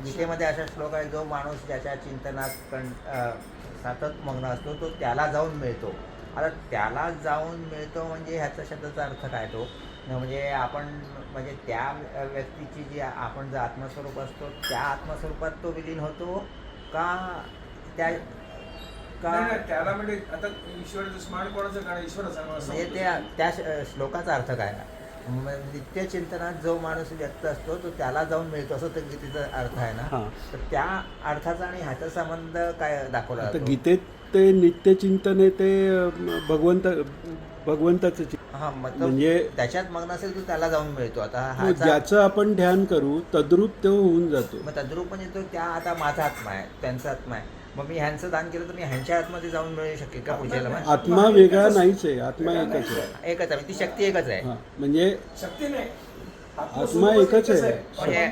गीतेमध्ये असा श्लोक आहे, जो माणूस ज्याच्या चिंतनात सतत मग्न असतो तो त्याला जाऊन मिळतो. आता त्याला जाऊन मिळतो म्हणजे ह्याचा शब्दाचा अर्थ काय तो, म्हणजे आपण म्हणजे त्या व्यक्तीची जी आपण जो आत्मस्वरूप असतो त्या आत्मस्वरूपात तो विलीन होतो का त्या त्याला म्हणजे आता ईश्वराचं स्मरण कोणाचं कारण ईश्वराचं म्हणजे त्या श्लोकाचा अर्थ काय? नित्य चिंतनात जो माणूस व्यक्त असतो तो त्याला जाऊन मिळतो असं तर गीतेचा अर्थ आहे ना. तर त्या अर्थाचा आणि ह्याचा संबंध काय दाखवला जातो? गीतेत ते नित्य चिंतन आहे ते भगवंताचं हा म्हणजे त्याच्यात मग्न असेल तो त्याला जाऊन मिळतो. आता ज्याचं आपण ध्यान करू तद्रूप तो होऊन जातो. मग तद्रूप म्हणजे तो त्या आता माझा आत्मा आहे, त्यांचा आत्मा आहे, मग मी ह्यांचं दान केलं तर मी ह्यांच्या आतमध्ये जाऊन मिळू शकेल का पूजेला? आत्मा वेगळा नाहीच आहे, आत्मा एकच आहे. एकच आहे, ती शक्ती एकच आहे. म्हणजे शक्ती नाही, आत्मा एकच आहे. म्हणजे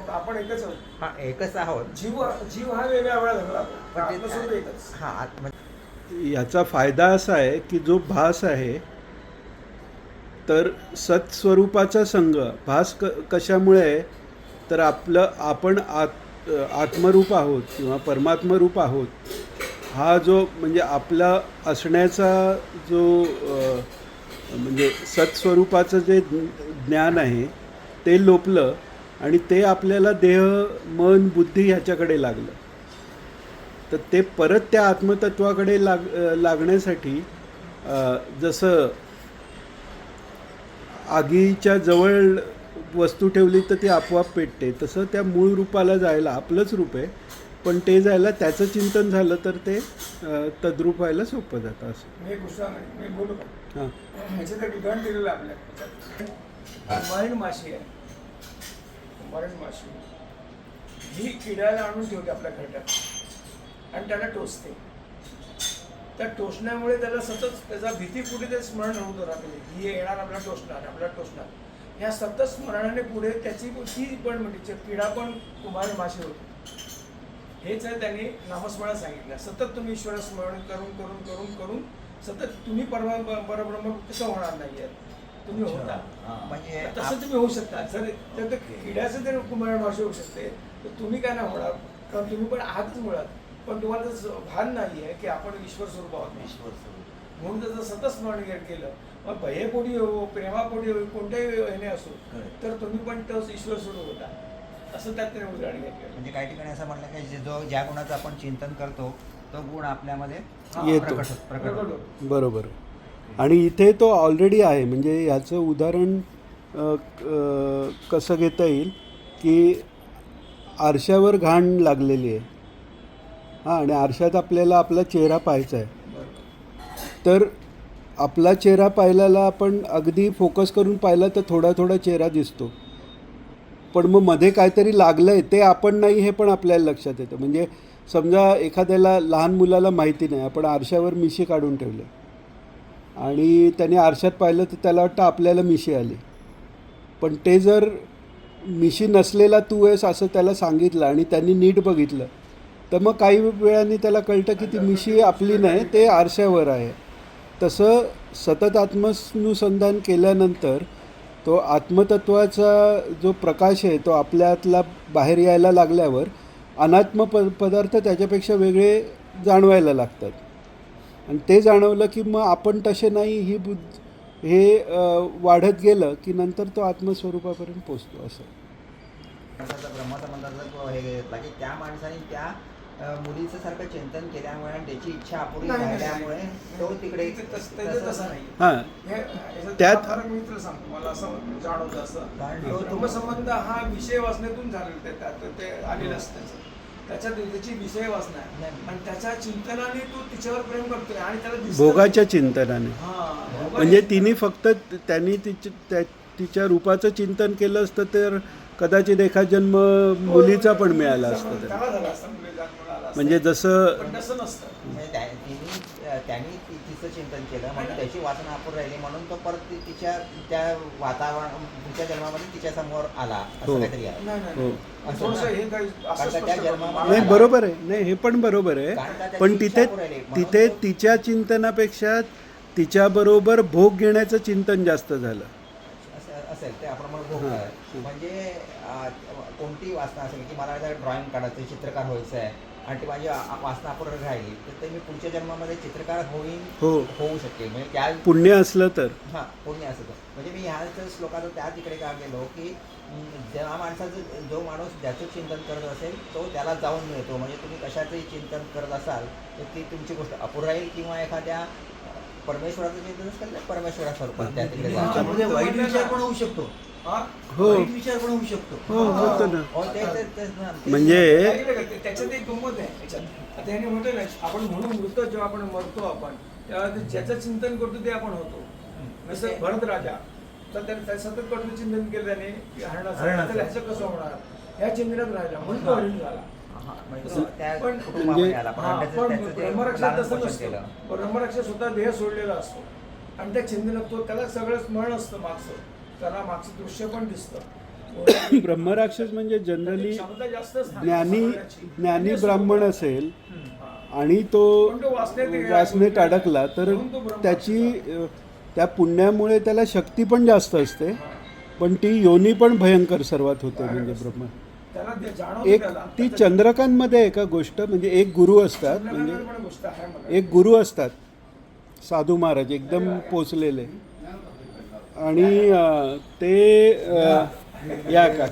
आपण एकच आहोत. हा एकच आहोत. जीव हा वेगळा वेगळा झाला, आत्मस्वरूप एकच. हा याचा फायदा असा आहे की जो भास आहे तर सत्स्वरूपाचा संग भास कशामुळे आहे तर आपण आत्मरूप आहोत किंवा परमात्मरूप आहोत. हा जो म्हणजे आपला असण्याचा जो म्हणजे सत्स्वरूपाचं जे ज्ञान आहे ते लोपलं आणि ते आपल्याला देह मन बुद्धी ह्याच्याकडे लागलं. तर ते परत त्या आत्मतत्वाकडे लागण्यासाठी जसं आगीच्या जवळ वस्तू ठेवली तर ती आपोआप पेटते, तसं त्या मूळ रूपाला जायला आपलंच रूप आहे पण ते जायला त्याचं चिंतन झालं तर ते तद्रूप व्हायला सोपं जातं. असं मी बोलू का? हां, ह्याचं तर ठिकाण दिलेलं आपल्या मरण माशी आहे. मरण माशी ही किड्याला आणून ठेवते आपल्या घरट्यात आणि त्याला टोचते. त्या टोचण्यामुळे त्याला सतत त्याचा भीतीपुढे ते स्मरण होत राहते, ही येणार आपल्याला टोचणार. ह्या सतत स्मरणाने पुढे त्याची ती पण म्हणजे किडा पण कुमार माशी होते. हेच आहे त्यांनी नामस्मरण सांगितलं. सतत तुम्ही ईश्वर स्मरण करून करून करून करून सतत तुम्ही परब्रह्म कसं होणार नाही आहे, तुम्ही होता. म्हणजे तसं तुम्ही होऊ शकता. जर किड्याचं जर कुमार माशी होऊ शकते तर तुम्ही काय नाही होणार, कारण तुम्ही पण आहातच मुळात. पण तुम्हाला त्याचं भान नाही आहे की आपण ईश्वर स्वरूप आहोत. ईश्वर स्वरूप म्हणून त्याचं सतत स्मरण केलं, मग भयपोटी हो प्रेमापोटी हो कोणत्याही ह्याने असो तर तुम्ही पण तोच ईश्वर स्वरूप होता, असं त्यात त्याने उदाहरण घेतलं. म्हणजे काही ठिकाणी असं म्हणलं की जो ज्या गुणाचं आपण चिंतन करतो तो गुण आपल्यामध्ये येतो. प्रकट होतो. बरोबर. आणि इथे तो ऑलरेडी आहे. म्हणजे ह्याचं उदाहरण कसं घेता येईल की आरशावर घाण लागलेली आहे आणि आरशात आपल्याला आपला चेहरा पाहायचा आहे. तर आपला चेहरा पाहिल्याला आपण अगदी फोकस करून पाहिला तर थोडा थोडा चेहरा दिसतो, पण मग मध्ये काहीतरी लागलं आहे ते आपण नाही हे पण आपल्याला लक्षात येतं. म्हणजे समजा एखाद्याला लहान मुलाला माहिती नाही, आपण आरशावर मिशी काढून ठेवले आणि त्याने आरशात पाहिलं तर त्याला वाटतं आपल्याला मिशी आली, पण ते जर मिशी नसलेला तू आहेस असं त्याला सांगितलं आणि त्यांनी नीट बघितलं तर मग काही वेळाने त्याला कळतं की ती मिशी आपली नाही, ते आरशावर आहे. तसं सतत आत्मनुसंधान केल्यानंतर तो आत्मतत्वाचा जो प्रकाश आहे तो आपल्यातला बाहेर यायला लागल्यावर अनात्म पदार्थ त्याच्यापेक्षा वेगळे जाणवायला लागतात आणि ते जाणवलं की मग आपण तसे नाही ही हे वाढत गेलं की नंतर तो आत्मस्वरूपापर्यंत पोचतो. असं ब्रह्मसंबंधाचा हे घेतला की त्या माणसाने त्या मुलीचं सारखं चिंतन केल्यामुळे आणि त्याची इच्छा अपुरी राहिल्यामुळे तो तिकडे तसं नाही. हां, त्यात मी तुला सांगतो, मला असं जाणवतं असं ब्रह्मसंबंध हा विषय वासनेतून झालेला ते आलेलं असतं. त्याच्यात त्याची विषय वासना आहे आणि त्याच्या चिंतनाने तो तिच्यावर प्रेम करतोय आणि त्याला भोगाच्या चिंतनाने. म्हणजे त्यांनी तिच्या रूपाचं चिंतन केलं असतं तर कदाचित एखाद जन्म मुलीचा पण मिळाला असतं. म्हणजे जसं त्यांनी तिचं चिंतन केलं म्हणून त्याची वासना अपूर्ण राहिली म्हणून तो परत तिच्या त्या वातावरण पुढच्या जन्मामध्ये तिच्या समोर आला असं काहीतरी आहे. नाही बरोबर आहे, नाही हे पण बरोबर आहे, पण तिथे तिच्या चिंतनापेक्षा तिच्याबरोबर भोग घेण्याचं चिंतन जास्त झालं असेल ते आपण भोग. म्हणजे कोणती ती वासना असेल की मला जर ड्रॉइंग काढायचं चित्रकार व्हायचं आहे आणि ती माझी वासना अपूर्ण राहिली तर ते मी पुढच्या जन्मामध्ये चित्रकार होऊ शकेल म्हणजे त्या पुण्य असलं तर. हां पुण्य असं तर म्हणजे मी ह्याच श्लोकाचं त्या तिकडे का गेलो की ज्या माणसाचं जो माणूस ज्याचं चिंतन करत असेल तो त्याला जाऊन मिळतो म्हणजे तुम्ही कशाचंही चिंतन करत असाल तर ती तुमची गोष्ट अपूर्ण राहील किंवा एखाद्या परमेश्वराचं चिंतन असेल तर परमेश्वरा स्वरूपात त्या तिकडे त्याच्यामध्ये वाईट विचार पण होऊ शकतो. हा हो वाईट विचार पण होऊ शकतो. हो होतं ना. हो तेच ना. म्हणजे त्याच्यात एक गंमत आहे त्याच्यात आता याने म्हटलं ना आपण म्हणून मृत जेव्हा आपण मरतो आपण तेव्हा ते ज्याचं चिंतन करतो ते आपण होतो. जसं भरत राजा तर त्याने सतत कठोर चिंतन केलं त्याने की हरणाचं तर ह्याचं कसं होणार ह्या चिंतनात राहिला म्हणून तो हरिण झाला. म्हणजे त्या पण कुटुंबामध्ये आला पण हा, त्याचं- पण त्याचं ते ब्रह्मरक्षक लालन तसं पोषण नसतं. केलं. ब्रह्मरक्षक स्वतः देह सोडलेला असतो आणि त्या चिंतनात तो त्याला सगळं स्मरण असतं मागचं त्याला मागचं दृश्य पण दिसतं. ब्रह्मराक्षस म्हणजे जनरली क्षमता जास्त असते ज्ञानी ब्राह्मण असेल आणि तो पण तो वासनेत अडकला तर त्याची त्या पुण्यामुळे त्याला शक्ती पण जास्त असते पण ती योनी पण भयंकर सर्वात होते म्हणजे ब्रह्म. त्याला ते जाणवतं एक त्याला. ती चंद्रकांतमध्ये आहे का गोष्ट म्हणजे एक गुरु असतात म्हणजे चंद्रकांत पण गोष्ट आहे मला. एक गुरु असतात साधू महाराज एकदम पोचलेले आणि ते या का